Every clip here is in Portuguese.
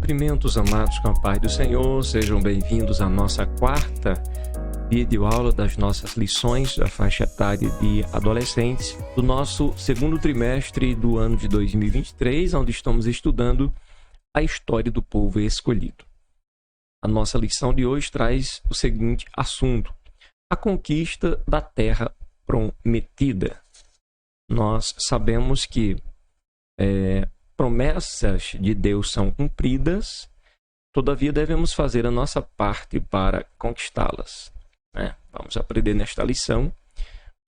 Cumprimentos, amados, com a paz do Senhor. Sejam bem-vindos à nossa quarta videoaula das nossas lições da faixa etária de adolescentes do nosso segundo trimestre do ano de 2023, onde estamos estudando a história do povo escolhido. A nossa lição de hoje traz o seguinte assunto: a conquista da terra prometida. Nós sabemos que promessas de Deus são cumpridas, todavia devemos fazer a nossa parte para conquistá-las. Vamos aprender nesta lição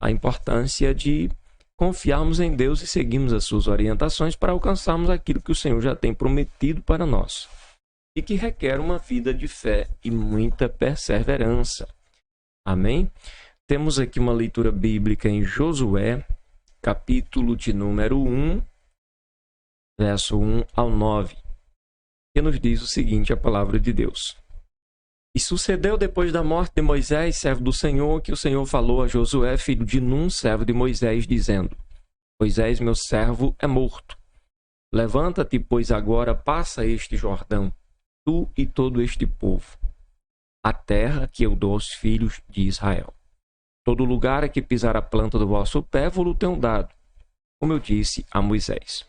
a importância de confiarmos em Deus e seguirmos as suas orientações para alcançarmos aquilo que o Senhor já tem prometido para nós e que requer uma vida de fé e muita perseverança. Amém? Temos aqui uma leitura bíblica em Josué, capítulo de número 1, verso 1 ao 9, que nos diz o seguinte, a palavra de Deus. E sucedeu depois da morte de Moisés, servo do Senhor, que o Senhor falou a Josué, filho de Num, servo de Moisés, dizendo: Moisés, meu servo, é morto. Levanta-te, pois agora passa este Jordão, tu e todo este povo, a terra que eu dou aos filhos de Israel. Todo lugar a que pisar a planta do vosso pé, vou-lo tenho dado, como eu disse a Moisés.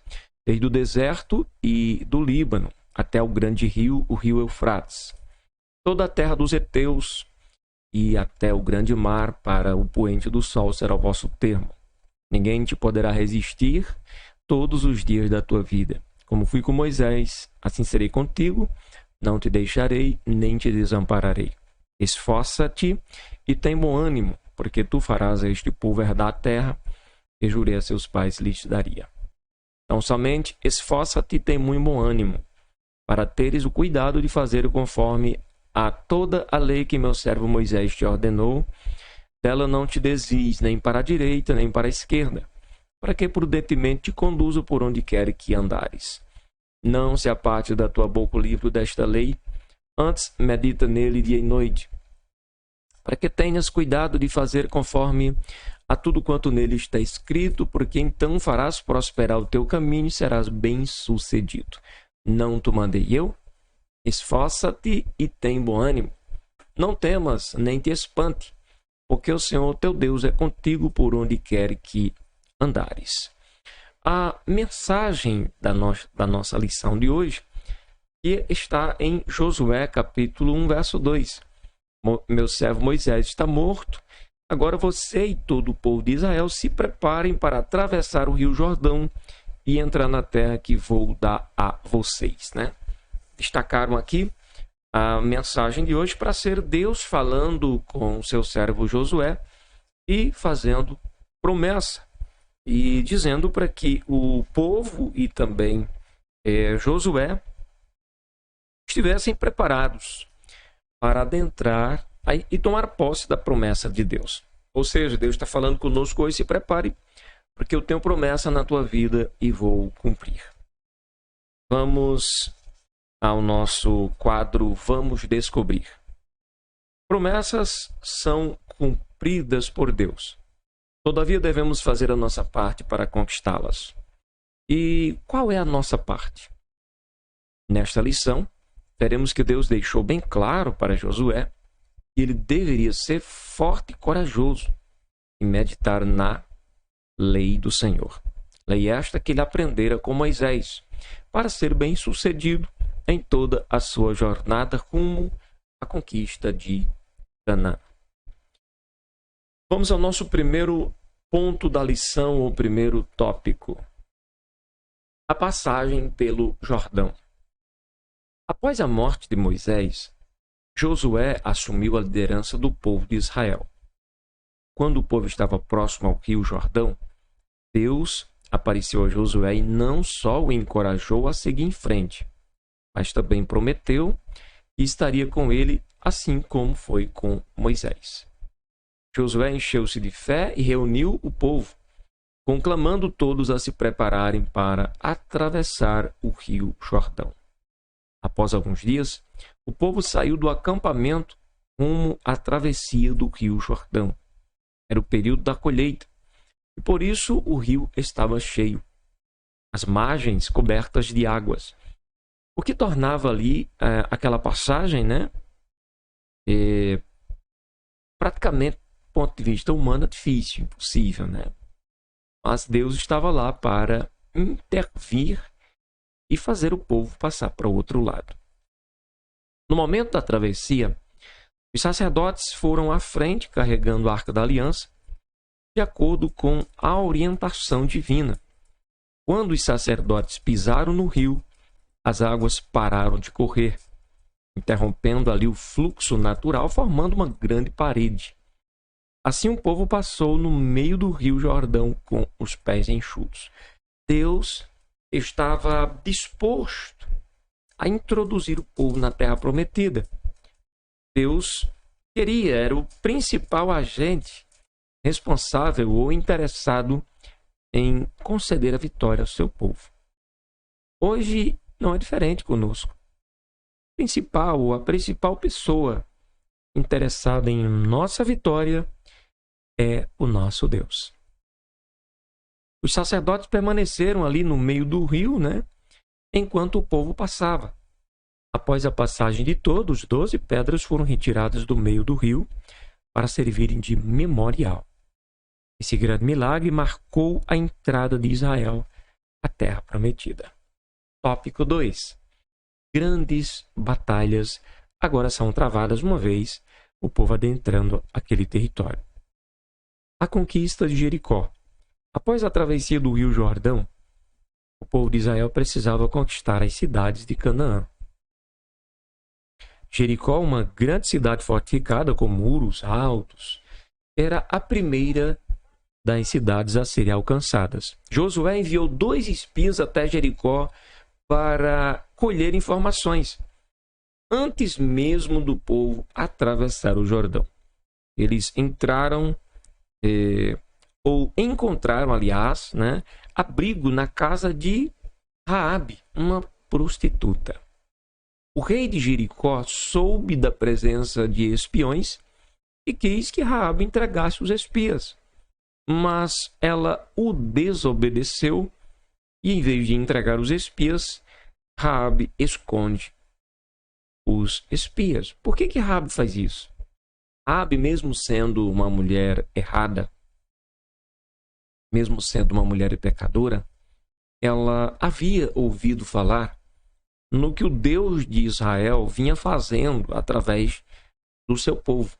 Desde o deserto e do Líbano até o grande rio, o rio Eufrates, toda a terra dos heteus e até o grande mar, para o poente do sol será o vosso termo. Ninguém te poderá resistir todos os dias da tua vida. Como fui com Moisés, assim serei contigo, não te deixarei, nem te desampararei. Esforça-te e tem bom ânimo, porque tu farás a este povo herdar a terra que jurei a seus pais lhes daria. Então, somente esforça-te e tem muito bom ânimo, para teres o cuidado de fazer conforme a toda a lei que meu servo Moisés te ordenou. Dela não te desvies, nem para a direita, nem para a esquerda, para que prudentemente te conduza por onde quer que andares. Não se aparte da tua boca o livro desta lei, antes medita nele dia e noite, para que tenhas cuidado de fazer conforme a tudo quanto nele está escrito, porque então farás prosperar o teu caminho e serás bem-sucedido. Não te mandei eu? Esforça-te e tem bom ânimo. Não temas, nem te espante, porque o Senhor teu Deus é contigo por onde quer que andares. A mensagem da nossa lição de hoje está em Josué, capítulo 1, verso 2. Meu servo Moisés está morto. Agora você e todo o povo de Israel se preparem para atravessar o rio Jordão e entrar na terra que vou dar a vocês. Destacaram aqui a mensagem de hoje para ser Deus falando com o seu servo Josué e fazendo promessa e dizendo para que o povo e também Josué estivessem preparados para adentrar e tomar posse da promessa de Deus. Ou seja, Deus está falando conosco hoje: se prepare, porque eu tenho promessa na tua vida e vou cumprir. Vamos ao nosso quadro Vamos Descobrir. Promessas são cumpridas por Deus. Todavia devemos fazer a nossa parte para conquistá-las. E qual é a nossa parte? Nesta lição, veremos que Deus deixou bem claro para Josué que ele deveria ser forte e corajoso e meditar na lei do Senhor. Lei esta que ele aprendera com Moisés, para ser bem-sucedido em toda a sua jornada rumo à conquista de Canaã. Vamos ao nosso primeiro ponto da lição, o primeiro tópico: a passagem pelo Jordão. Após a morte de Moisés, Josué assumiu a liderança do povo de Israel. Quando o povo estava próximo ao rio Jordão, Deus apareceu a Josué e não só o encorajou a seguir em frente, mas também prometeu que estaria com ele, assim como foi com Moisés. Josué encheu-se de fé e reuniu o povo, conclamando todos a se prepararem para atravessar o rio Jordão. Após alguns dias, o povo saiu do acampamento rumo à travessia do rio Jordão. Era o período da colheita, e por isso o rio estava cheio, as margens cobertas de águas. O que tornava ali aquela passagem, né, praticamente, do ponto de vista humano, difícil, impossível, né? Mas Deus estava lá para intervir e fazer o povo passar para o outro lado. No momento da travessia, os sacerdotes foram à frente carregando a Arca da Aliança, de acordo com a orientação divina. Quando os sacerdotes pisaram no rio, as águas pararam de correr, interrompendo ali o fluxo natural, formando uma grande parede. Assim o povo passou no meio do rio Jordão com os pés enxutos. Deus estava disposto a introduzir o povo na terra prometida. Deus era o principal agente responsável ou interessado em conceder a vitória ao seu povo. Hoje não é diferente conosco. A principal pessoa interessada em nossa vitória é o nosso Deus. Os sacerdotes permaneceram ali no meio do rio, né, enquanto o povo passava. Após a passagem de todos, 12 pedras foram retiradas do meio do rio para servirem de memorial. Esse grande milagre marcou a entrada de Israel à terra prometida. Tópico 2. Grandes batalhas agora são travadas uma vez o povo adentrando aquele território. A conquista de Jericó. Após a travessia do rio Jordão, o povo de Israel precisava conquistar as cidades de Canaã. Jericó, uma grande cidade fortificada com muros altos, era a primeira das cidades a serem alcançadas. Josué enviou 2 espias até Jericó para colher informações, antes mesmo do povo atravessar o Jordão. Eles entraram, ou encontraram, aliás, né, abrigo na casa de Raabe, uma prostituta. O rei de Jericó soube da presença de espiões e quis que Raabe entregasse os espias. Mas ela o desobedeceu e, em vez de entregar os espias, Raabe esconde os espias. Por que Raabe faz isso? Raabe, mesmo sendo uma mulher errada, mesmo sendo uma mulher pecadora, ela havia ouvido falar no que o Deus de Israel vinha fazendo através do seu povo.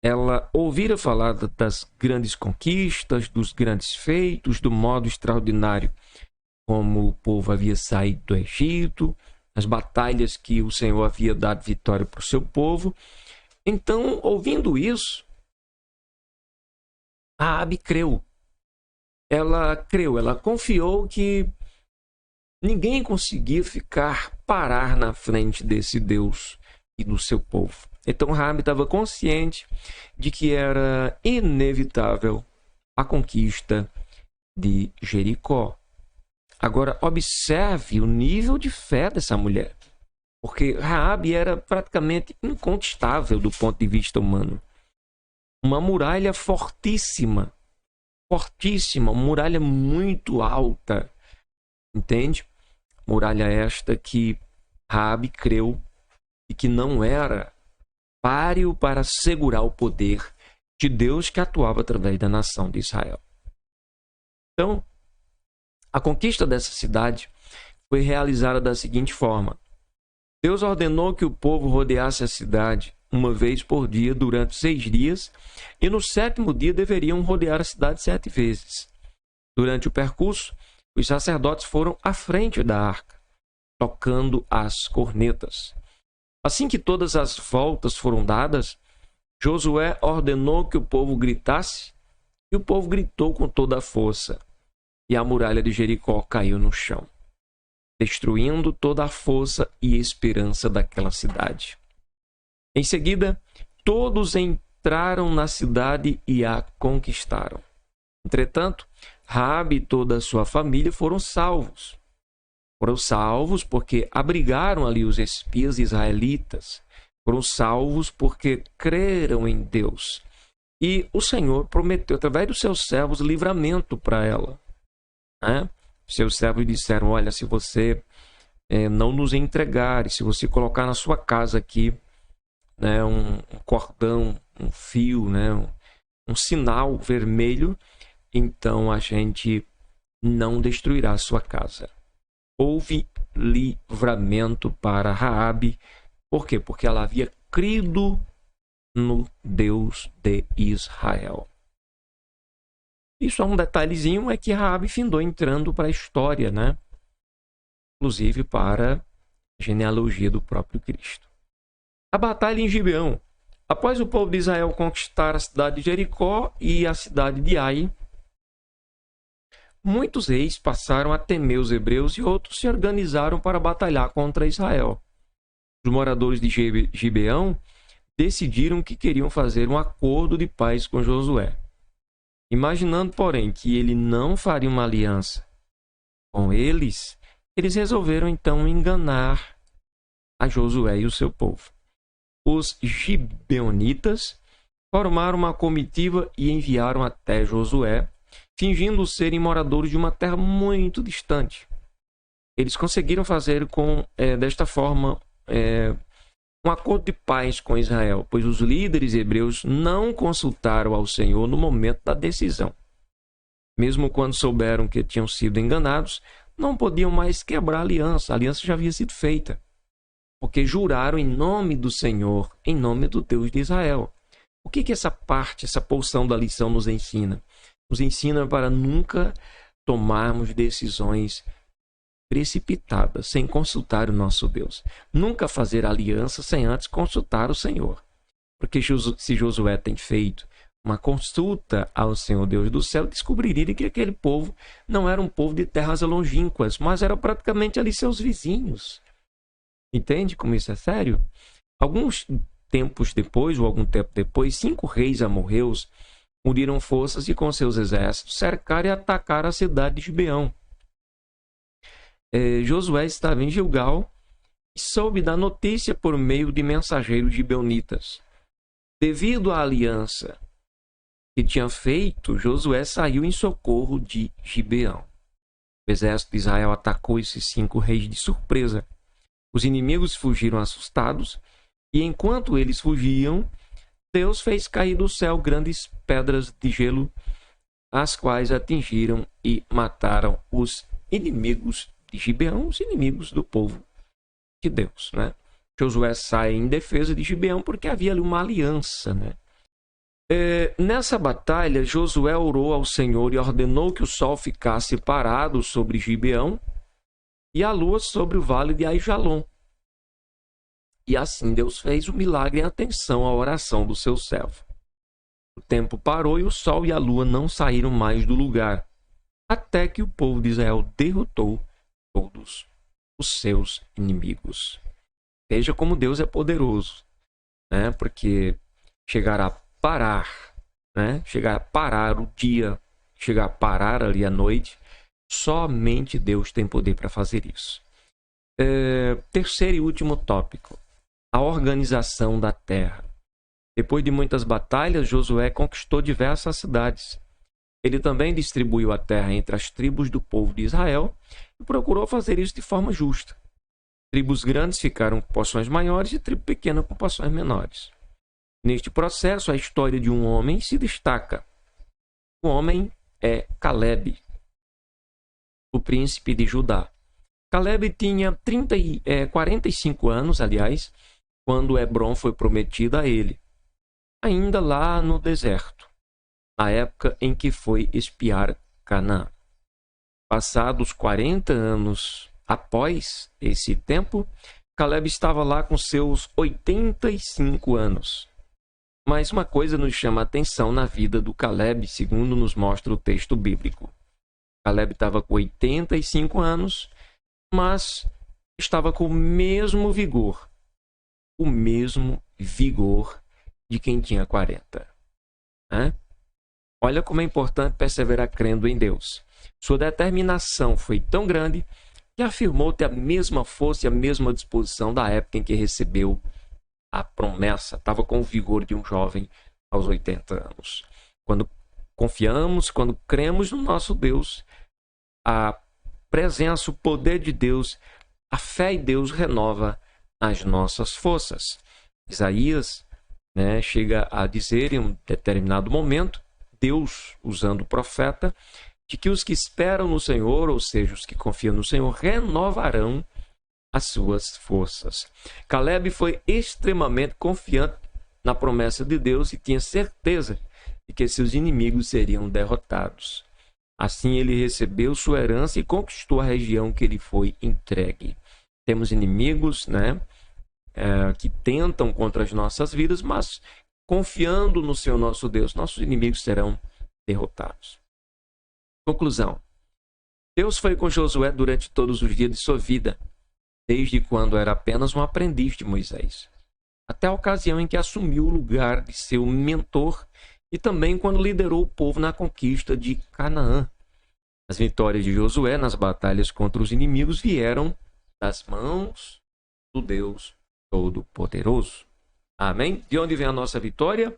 Ela ouvira falar das grandes conquistas, dos grandes feitos, do modo extraordinário como o povo havia saído do Egito, as batalhas que o Senhor havia dado vitória para o seu povo. Então, ouvindo isso, Raabe creu. Ela confiou que ninguém conseguia parar na frente desse Deus e do seu povo. Então Raabe estava consciente de que era inevitável a conquista de Jericó. Agora, observe o nível de fé dessa mulher, porque Raabe era praticamente incontestável do ponto de vista humano. Uma muralha fortíssima, uma muralha muito alta, entende? Muralha esta que Raabe creu e que não era páreo para segurar o poder de Deus que atuava através da nação de Israel. Então, a conquista dessa cidade foi realizada da seguinte forma: Deus ordenou que o povo rodeasse a cidade uma vez por dia durante 6 dias, e no 7º dia deveriam rodear a cidade 7 vezes. Durante o percurso, os sacerdotes foram à frente da arca, tocando as cornetas. Assim que todas as voltas foram dadas, Josué ordenou que o povo gritasse, e o povo gritou com toda a força, e a muralha de Jericó caiu no chão, destruindo toda a força e esperança daquela cidade. Em seguida, todos entraram na cidade e a conquistaram. Entretanto, Raabe e toda a sua família foram salvos. Foram salvos porque abrigaram ali os espias israelitas. Foram salvos porque creram em Deus. E o Senhor prometeu, através dos seus servos, livramento para ela. Seus servos disseram: olha, se você não nos entregares. Se você colocar na sua casa aqui, né, um cordão, um fio, né, um sinal vermelho, então a gente não destruirá a sua casa. Houve livramento para Raabe. Por quê? Porque ela havia crido no Deus de Israel. E só um detalhezinho é que Raabe findou entrando para a história, né? Inclusive para a genealogia do próprio Cristo. A batalha em Gibeão. Após o povo de Israel conquistar a cidade de Jericó e a cidade de Ai, muitos reis passaram a temer os hebreus e outros se organizaram para batalhar contra Israel. Os moradores de Gibeão decidiram que queriam fazer um acordo de paz com Josué. Imaginando, porém, que ele não faria uma aliança com eles, eles resolveram então enganar a Josué e o seu povo. Os gibeonitas formaram uma comitiva e enviaram até Josué, fingindo serem moradores de uma terra muito distante. Eles conseguiram fazer desta forma um acordo de paz com Israel, pois os líderes hebreus não consultaram ao Senhor no momento da decisão. Mesmo quando souberam que tinham sido enganados, não podiam mais quebrar a aliança já havia sido feita, porque juraram em nome do Senhor, em nome do Deus de Israel. O que essa porção da lição nos ensina? Nos ensina para nunca tomarmos decisões precipitadas, sem consultar o nosso Deus. Nunca fazer aliança sem antes consultar o Senhor. Porque se Josué tem feito uma consulta ao Senhor Deus do céu, descobriria que aquele povo não era um povo de terras longínquas, mas era praticamente ali seus vizinhos. Entende como isso é sério? Alguns tempos depois, ou algum tempo depois, 5 reis amorreus uniram forças e com seus exércitos cercaram e atacaram a cidade de Gibeão. Josué estava em Gilgal e soube da notícia por meio de mensageiros gibeonitas. Devido à aliança que tinha feito, Josué saiu em socorro de Gibeão. O exército de Israel atacou esses 5 reis de surpresa. Os inimigos fugiram assustados, e enquanto eles fugiam, Deus fez cair do céu grandes pedras de gelo, as quais atingiram e mataram os inimigos de Gibeão, os inimigos do povo de Deus, né? Josué sai em defesa de Gibeão porque havia ali uma aliança, né? Nessa batalha, Josué orou ao Senhor e ordenou que o sol ficasse parado sobre Gibeão e a lua sobre o vale de Aijalon. E assim Deus fez o milagre em atenção à oração do seu servo. O tempo parou e o sol e a lua não saíram mais do lugar, até que o povo de Israel derrotou todos os seus inimigos. Veja como Deus é poderoso, né? Porque chegar a parar, né? Chegar a parar o dia, chegar a parar ali a noite, somente Deus tem poder para fazer isso. Terceiro e último tópico: a organização da terra. Depois de muitas batalhas, Josué conquistou diversas cidades. Ele também distribuiu a terra entre as tribos do povo de Israel e procurou fazer isso de forma justa. Tribos grandes ficaram com porções maiores e tribo pequena com porções menores. Neste processo, a história de um homem se destaca. O homem é Caleb, o príncipe de Judá. Caleb tinha 45 anos, aliás, quando Hebrom foi prometida a ele, ainda lá no deserto, na época em que foi espiar Canaã. Passados 40 anos após esse tempo, Caleb estava lá com seus 85 anos. Mas uma coisa nos chama a atenção na vida do Caleb, segundo nos mostra o texto bíblico. Caleb estava com 85 anos, mas estava com o mesmo vigor de quem tinha 40. Olha como é importante perseverar crendo em Deus. Sua determinação foi tão grande que afirmou ter a mesma força e a mesma disposição da época em que recebeu a promessa. Estava com o vigor de um jovem aos 80 anos. Quando confiamos, quando cremos no nosso Deus, a presença, o poder de Deus a fé em Deus renova as nossas forças. Isaías, né, chega a dizer em um determinado momento, Deus usando o profeta, de que os que esperam no Senhor, ou seja, os que confiam no Senhor, renovarão as suas forças. Caleb foi extremamente confiante na promessa de Deus e tinha certeza de que seus inimigos seriam derrotados. Assim ele recebeu sua herança e conquistou a região que lhe foi entregue. Temos inimigos, né, que tentam contra as nossas vidas, mas confiando no Senhor nosso Deus, nossos inimigos serão derrotados. Conclusão. Deus foi com Josué durante todos os dias de sua vida, desde quando era apenas um aprendiz de Moisés, até a ocasião em que assumiu o lugar de seu mentor e também quando liderou o povo na conquista de Canaã. As vitórias de Josué nas batalhas contra os inimigos vieram das mãos do Deus Todo-Poderoso. Amém? De onde vem a nossa vitória?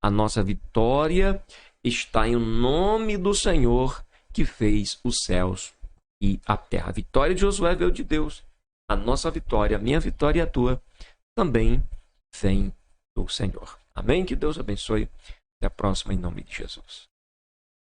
A nossa vitória está em nome do Senhor que fez os céus e a terra. A vitória de Josué veio de Deus. A nossa vitória, a minha vitória e a tua, também vem do Senhor. Amém? Que Deus abençoe. Até a próxima, em nome de Jesus.